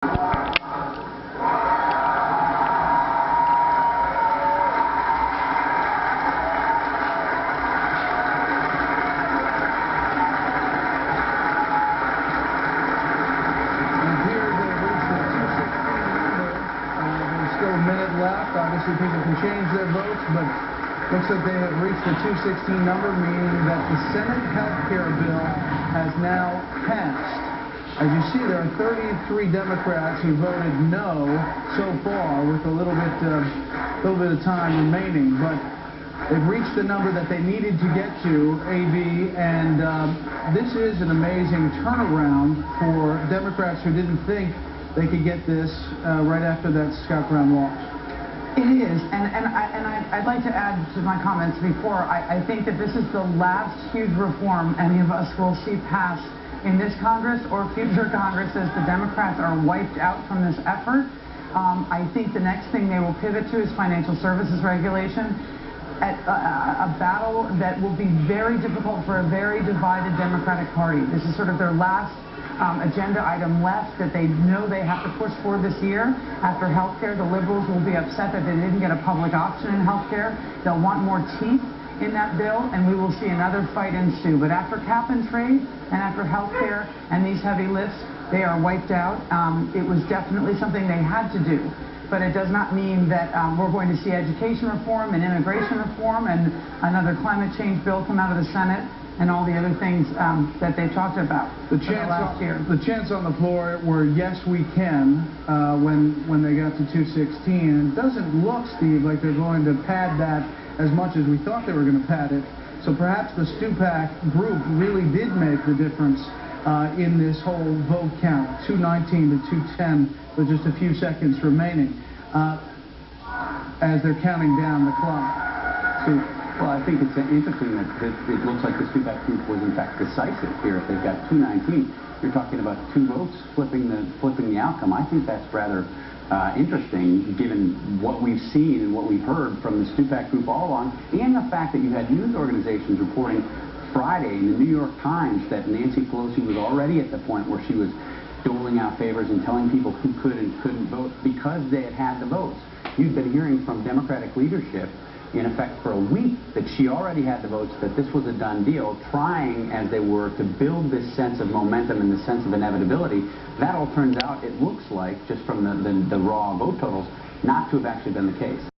Left. Obviously, people can change their votes, but looks like they have reached the 216 number, meaning that the Senate health care bill has now passed. As you see, there are 33 Democrats who voted no so far, with a little bit of time remaining, but they've reached the number that they needed to get to, AV, and this is an amazing turnaround for Democrats who didn't think they could get this right after that Scott Brown loss. It is, and I'd like to add to my comments before. I think that this is the last huge reform any of us will see passed in this Congress or future Congresses. The Democrats are wiped out from this effort. I think the next thing they will pivot to is financial services regulation, at a battle that will be very difficult for a very divided Democratic Party. This is sort of their last agenda item left that they know they have to push forward this year. After health care, the liberals will be upset that they didn't get a public option in health care. They'll want more teeth in that bill, and we will see another fight ensue. But after cap and trade and after health care and these heavy lifts, they are wiped out. It was definitely something they had to do. But it does not mean that we're going to see education reform and immigration reform and another climate change bill come out of the Senate and all the other things that they talked about the chants on the floor were yes we can when they got to 216, and it doesn't look, Steve, like they're going to pad that as much as we thought they were going to pad it. So perhaps the Stupak group really did make the difference in this whole vote count, 219 to 210 with just a few seconds remaining as they're counting down the clock. So, well, I think it's interesting that it looks like the Stupak group was in fact decisive here. If they've got 219, you're talking about 2 votes flipping the outcome. I think that's rather interesting, given what we've seen and what we've heard from the Stupak group all along, and the fact that you had news organizations reporting Friday in the New York Times that Nancy Pelosi was already at the point where she was doling out favors and telling people who could and couldn't vote because they had the votes. You've been hearing from Democratic leadership, in effect for a week, that she already had the votes, that this was a done deal, trying, as they were, to build this sense of momentum and the sense of inevitability. That all turns out, it looks like, just from the raw vote totals, not to have actually been the case.